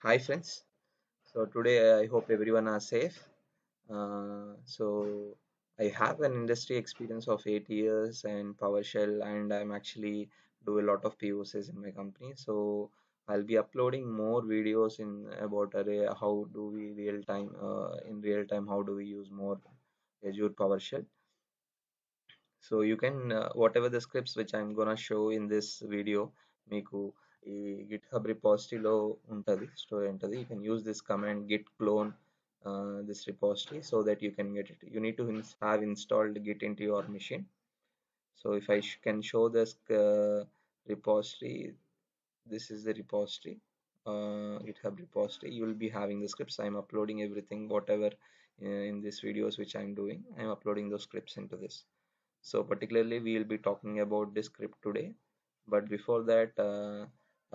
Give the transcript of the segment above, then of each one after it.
Hi friends. So today I hope everyone are safe. So I have an industry experience of 8 years in PowerShell, and I'm actually do a lot of POCs in my company. So I'll be uploading more videos in about how do we real time in real time how do we use more Azure PowerShell. So you can whatever the scripts which I'm gonna show in this video మీకు ఈ GitHub repository ఉంటది store ఉంటది. You can use this command git clone this repository so that you can get it. You need to have installed Git into your machine. So if I can show this repository, this is the repository, GitHub repository. You will be having the scripts. I'm uploading everything whatever in these videos which I'm doing. I'm uploading those scripts into this. So particularly we will be talking about this script today. But before that,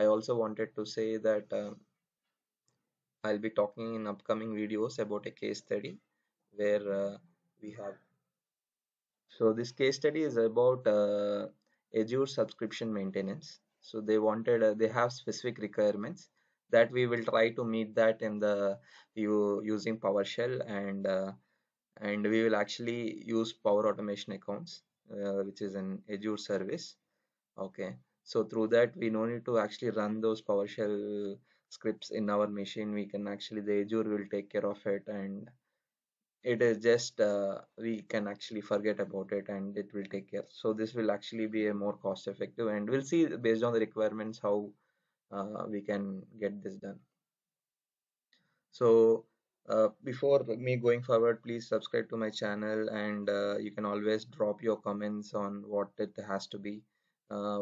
I also wanted to say that I'll be talking in upcoming videos about a case study where we have. So this case study is about Azure subscription maintenance. So they wanted, they have specific requirements that we will try to meet that in the using PowerShell, and we will actually use Power Automation accounts, which is an Azure service. Okay, so through that we no need to actually run those PowerShell scripts in our machine. We can actually, the Azure will take care of it, and it is just we can actually forget about it and it will take care. So this will actually be a more cost effective, and we'll see based on the requirements how we can get this done. So before me going forward, please subscribe to my channel, and you can always drop your comments on what it has to be,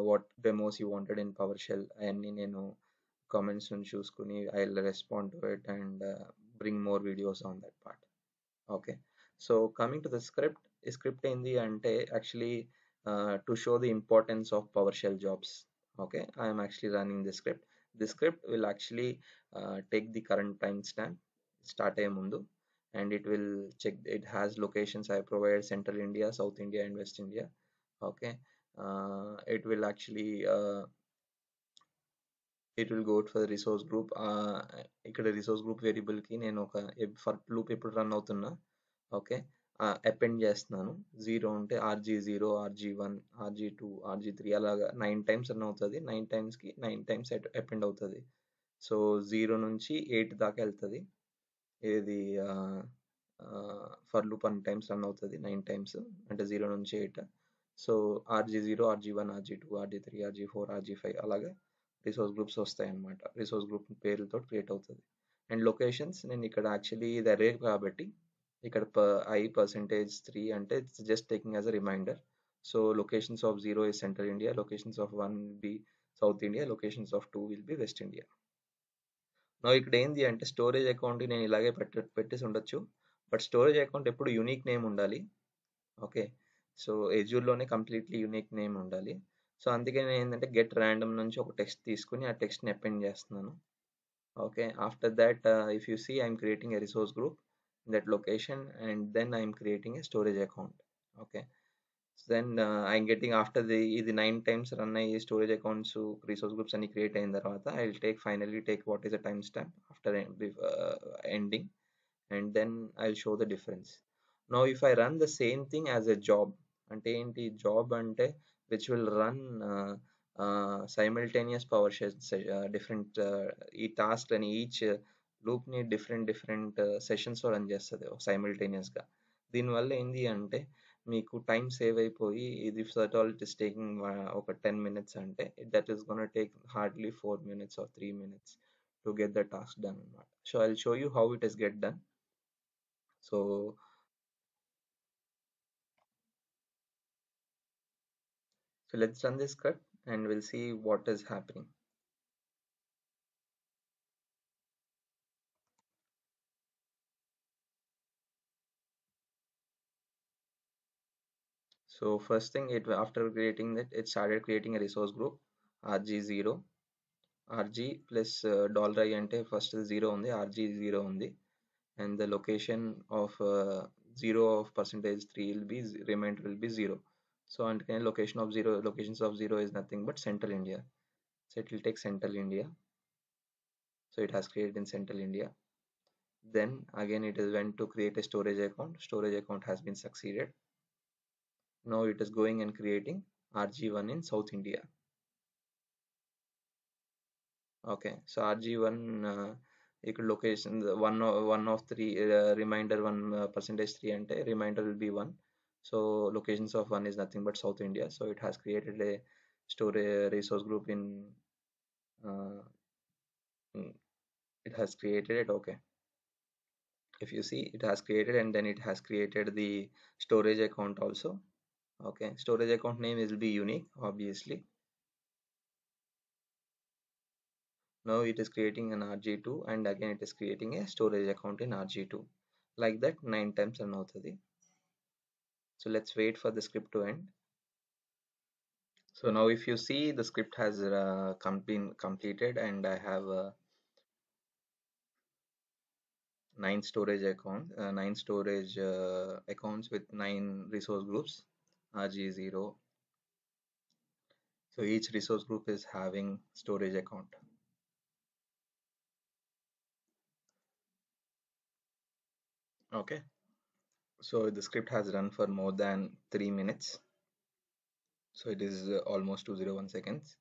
what demos you wanted in PowerShell, and comments on చూసుకుని I'll respond to it and bring more videos on that part. Okay, so coming to the script, script ఏంది అంటే actually to show the importance of PowerShell jobs. Okay, I am actually running the script. The script will actually take the current timestamp, start అయ్యే ముందు, and it will check, it has locations I provided: Central India, South India, and West India. Okay, it will actually it will go for the resource group. ఇక్కడ resource group వేరియబుల్కి నేను ఒక for loop ఎప్పుడు run అవుతున్నా, okay, append చేస్తున్నాను. Zero ఉంటే RG0, RG1, RG2, RG3 అలాగా 9 times run అవుతుంది. 9 టైమ్స్కి 9 times append అవుతుంది. సో 0 నుంచి 8 దాకా వెళ్తుంది. ఇది ఫర్ లూప్ 1 టైమ్స్ రన్ అవుతుంది, 9 టైమ్స్ అంటే 0 నుంచి 8. So RG0, RG1, RG2, RG3, RG4, RG5 అలాగే రిసోర్స్ గ్రూప్స్ వస్తాయి అన్నమాట. రిసోర్స్ గ్రూప్ పేరుతో క్రియేట్ అవుతుంది. అండ్ లొకేషన్స్ నేను ఇక్కడ యాక్చువల్లీ ఇది అరే కాబట్టి ఇక్కడ I%3 అంటే it's just taking as a reminder. So locations of 0 is central India, locations of 1 will be south India, locations of 2 will be west India. నా ఇక్కడ ఏంది అంటే స్టోరేజ్ అకౌంట్ నేను ఇలాగే పెట్టేసి ఉండొచ్చు, బట్ స్టోరేజ్ అకౌంట్ ఎప్పుడు యూనిక్ నేమ్ ఉండాలి. ఓకే, సో ఎజ్యూర్లోనే కంప్లీట్లీ యూనిక్ నేమ్ ఉండాలి. సో అందుకే నేను ఏంటంటే గెట్ ర్యాండమ్ నుంచి ఒక టెక్స్ట్ తీసుకుని ఆ టెక్స్ట్ని అపెండ్ చేస్తున్నాను. Okay, after that, if you see, I'm creating a resource group in that location, and then I'm creating a storage account. Okay, so then I'm getting after the 9 times run storage accounts, so resource groups and create in the I'll finally take what is a timestamp after ending, and then I'll show the difference. Now if I run the same thing as a job, అంటే ఏంటి job అంటే which will run simultaneous PowerShell different ఈ task అని each loop ని different sessions లో run చేస్తుంది simultaneous గా. దీనివల్ల ఏంది అంటే మీకు టైం సేవ్ అయిపోయి, ఇది first all it is taking ఒక 10 minutes అంటే that is gonna take hardly 4 minutes or 3 minutes to get the task done అన్నమాట. So I'll show you how it is get done. So let's run this script and we'll see what is happening. So first thing, it after creating that, it started creating a resource group RG0, RG plus $I ante first 0 ఉంది, RG0 ఉంది, and the location of 0 of %3 will be remainder will be 0. So and locations of 0 is nothing but Central India. So it will take Central India. So it has created in Central India. Then again it is went to create a storage account. Storage account has been succeeded. Now it is going and creating RG1 in South India. Okay, so RG1 equal location one of three reminder one percentage three and reminder will be one. So locations of one is nothing but South India. So it has created a storage resource group in uh, it has created it. Okay, if you see it has created and then it has created the storage account also. Okay, storage account name will be unique obviously. Now it is creating an RG2 and again it is creating a storage account in RG2. Like that 9 times run అవుతుంది. So let's wait for the script to end. So now if you see the script has been completed and I have 9 storage accounts with 9 resource groups RG0. So each resource group is having storage account. Okay. So the script has run for more than 3 minutes. So it is almost 201 seconds.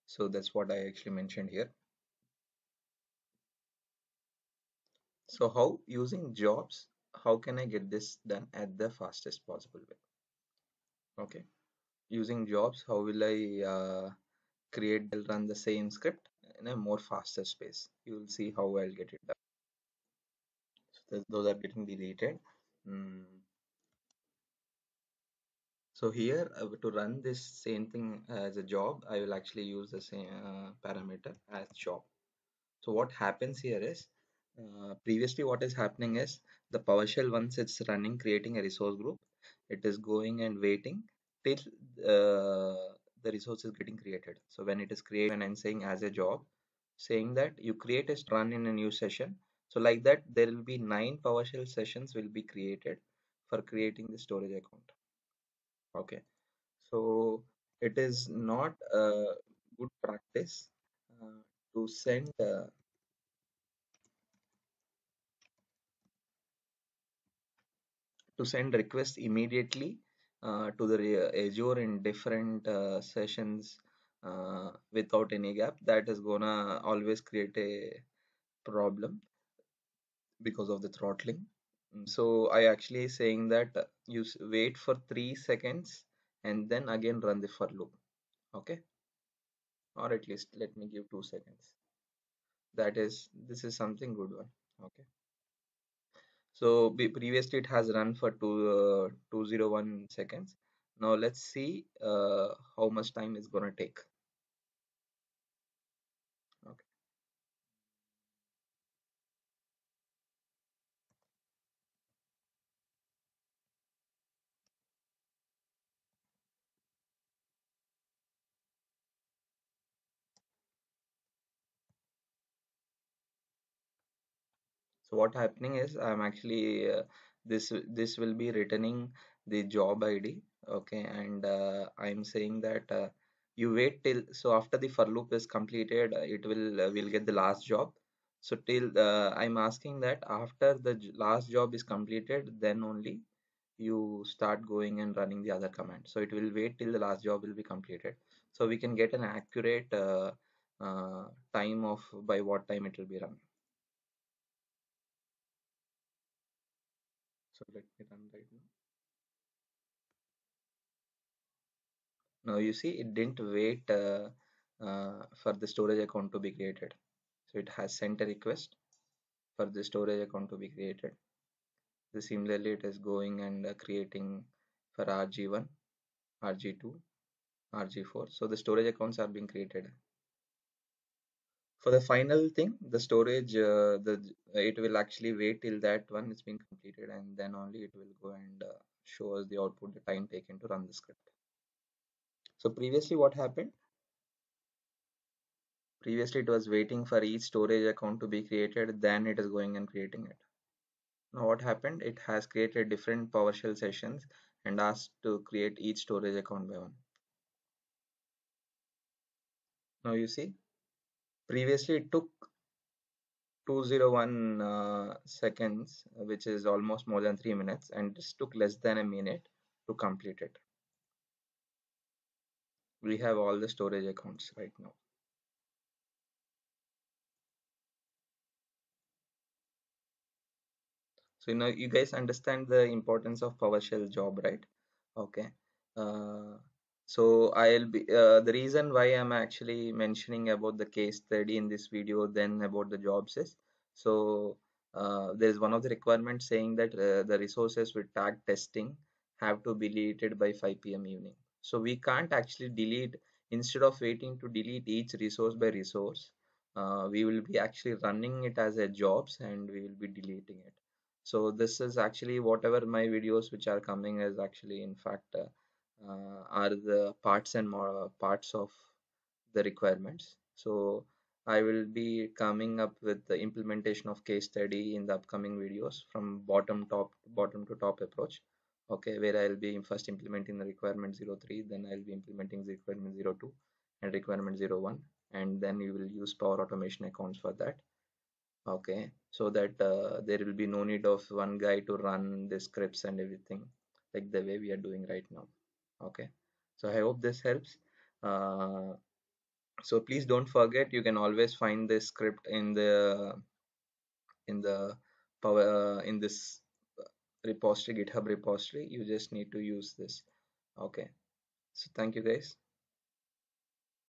So that's what I actually mentioned here. So how using jobs, how can I get this done at the fastest possible way? Okay. Using jobs, how will I run the same script in a more faster space? You will see how I'll get it done. So those are getting deleted. Mm. So here to run this same thing as a job, I will actually use the same parameter as job. So what happens here is previously what is happening is the PowerShell once it's running creating a resource group, it is going and waiting till the resource is getting created. So when it is created, when I'm saying as a job, saying that you create a run in a new session. So like that there will be 9 PowerShell sessions will be created for creating the storage account. Okay. So it is not a good practice to send requests immediately to the Azure in different sessions without any gap. That is gonna always create a problem because of the throttling. So I actually saying that you wait for 3 seconds and then again run the for loop. Okay, or at least let me give 2 seconds. That is, this is something good one. Okay. So previously it has run for 201 seconds. Now let's see how much time it's gonna take. Okay. So what happening is I'm actually this will be returning the job ID. Okay, and I'm saying that you wait till, so after the for loop is completed, it will get the last job. So till I'm asking that after the last job is completed, then only you start going and running the other command. So it will wait till the last job will be completed. So we can get an accurate time of by what time it will be run. So let me run right now. Now you see it didn't wait for the storage account to be created. So it has sent a request for the storage account to be created. So similarly, it is going and creating for RG1, RG2, RG4. So the storage accounts are being created. For the final thing, the storage, it will actually wait till that one is being completed and then only it will go and show us the output, the time taken to run the script. So previously what happened? Previously, it was waiting for each storage account to be created, then it is going and creating it. Now, what happened? It has created different PowerShell sessions and asked to create each storage account by one. Now, you see, previously it took 201 seconds, which is almost more than 3 minutes, and this took less than a minute to complete it. We have all the storage accounts right now. So you guys understand the importance of PowerShell job, right? Okay. Uh, so I'll be the reason why I'm actually mentioning about the case study in this video, then about the jobs is, so there's one of the requirements saying that the resources with tag testing have to be deleted by 5 p.m. evening. So we can't actually delete, instead of waiting to delete each resource by resource, we will be actually running it as a jobs and we will be deleting it. So this is actually whatever my videos which are coming is actually in fact are the parts and more parts of the requirements. So I will be coming up with the implementation of case study in the upcoming videos from bottom to top approach. Okay, where I'll be first implementing the requirement 03, then I'll be implementing the requirement 02 and requirement 01, and then we will use Power Automation accounts for that. Okay, so that there will be no need of one guy to run the scripts and everything like the way we are doing right now. Okay, so I hope this helps. So please don't forget, you can always find this script in the power in this repository, GitHub repository. You just need to use this. Okay, so thank you guys.